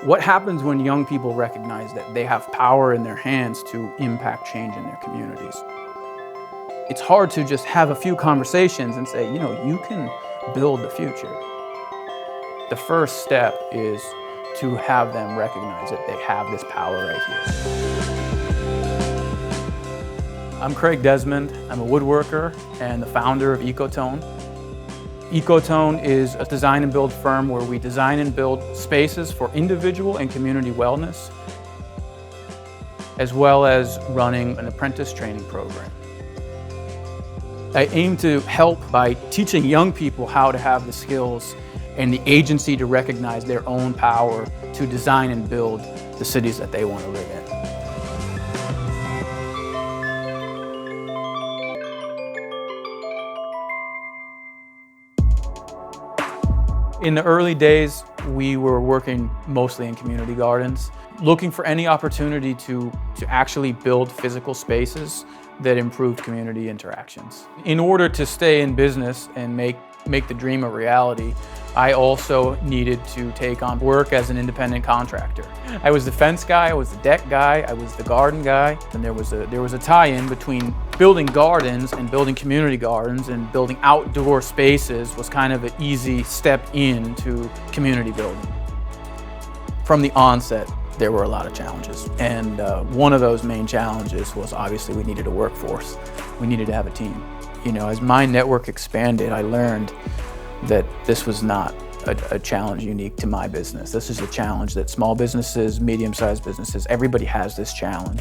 What happens when young people recognize that they have power in their hands to impact change in their communities? It's hard to just have a few conversations and say, you can build the future. The first step is to have them recognize that they have this power right here. I'm Craig Desmond. I'm a woodworker and the founder of Ecotone. Ecotone is a design and build firm where we design and build spaces for individual and community wellness, as well as running an apprentice training program. I aim to help by teaching young people how to have the skills and the agency to recognize their own power to design and build the cities that they want to live in. In the early days, we were working mostly in community gardens, looking for any opportunity to actually build physical spaces that improved community interactions. In order to stay in business and make the dream a reality, I also needed to take on work as an independent contractor. I was the fence guy, I was the deck guy, I was the garden guy, and there was a tie-in between building gardens and building community gardens, and building outdoor spaces was kind of an easy step into community building. From the onset, there were a lot of challenges, and one of those main challenges was obviously we needed a workforce. We needed to have a team. As my network expanded, I learned that this was not a challenge unique to my business. This is a challenge that small businesses, medium-sized businesses, everybody has this challenge.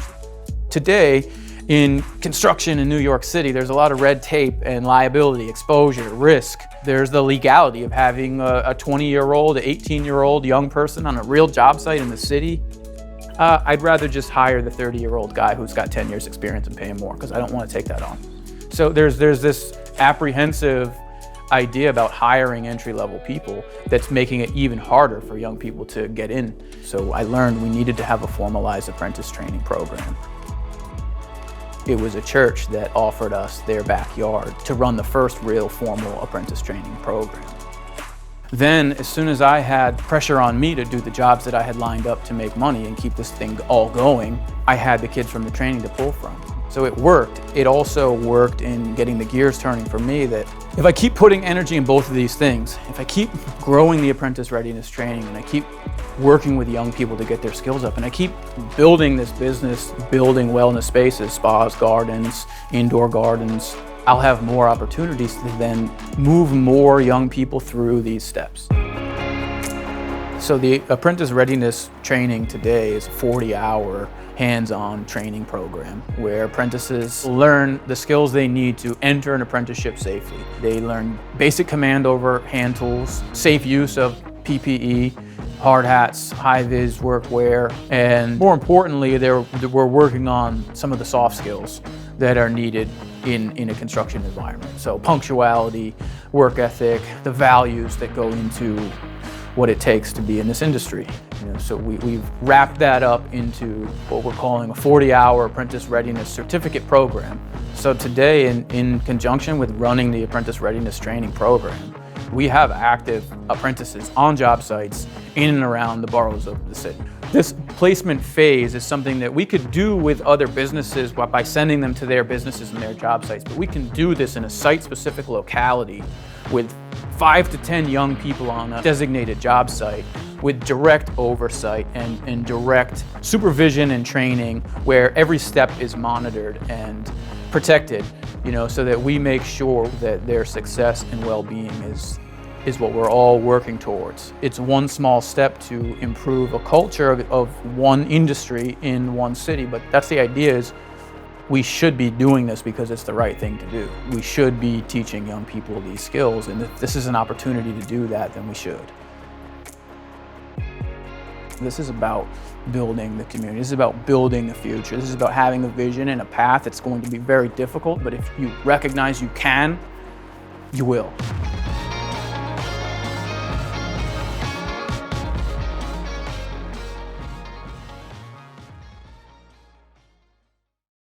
Today, in construction in New York City, there's a lot of red tape and liability, exposure, risk. There's the legality of having a 20-year-old, an 18-year-old young person on a real job site in the city. I'd rather just hire the 30-year-old guy who's got 10 years experience and pay him more, because I don't want to take that on. So there's this apprehensive idea about hiring entry-level people that's making it even harder for young people to get in. So I learned we needed to have a formalized apprentice training program. It was a church that offered us their backyard to run the first real formal apprentice training program. Then, as soon as I had pressure on me to do the jobs that I had lined up to make money and keep this thing all going, I had the kids from the training to pull from. So it worked. It also worked in getting the gears turning for me that if I keep putting energy in both of these things, if I keep growing the apprentice readiness training and I keep working with young people to get their skills up and I keep building this business, building wellness spaces, spas, gardens, indoor gardens, I'll have more opportunities to then move more young people through these steps. So the apprentice readiness training today is a 40-hour hands-on training program where apprentices learn the skills they need to enter an apprenticeship safely. They learn basic command over hand tools, safe use of PPE, hard hats, high-vis workwear, and more importantly, we're working on some of the soft skills that are needed in a construction environment. So punctuality, work ethic, the values that go into what it takes to be in this industry. So we've wrapped that up into what we're calling a 40-hour Apprentice Readiness Certificate Program. So today, in conjunction with running the Apprentice Readiness Training Program, we have active apprentices on job sites in and around the boroughs of the city. This placement phase is something that we could do with other businesses by sending them to their businesses and their job sites, but we can do this in a site-specific locality with 5 to 10 young people on a designated job site with direct oversight and direct supervision and training where every step is monitored and protected, so that we make sure that their success and well-being is what we're all working towards. It's one small step to improve a culture of one industry in one city, but that's the idea is we should be doing this because it's the right thing to do. We should be teaching young people these skills, and if this is an opportunity to do that, then we should. This is about building the community. This is about building the future. This is about having a vision and a path that's going to be very difficult, but if you recognize you can, you will.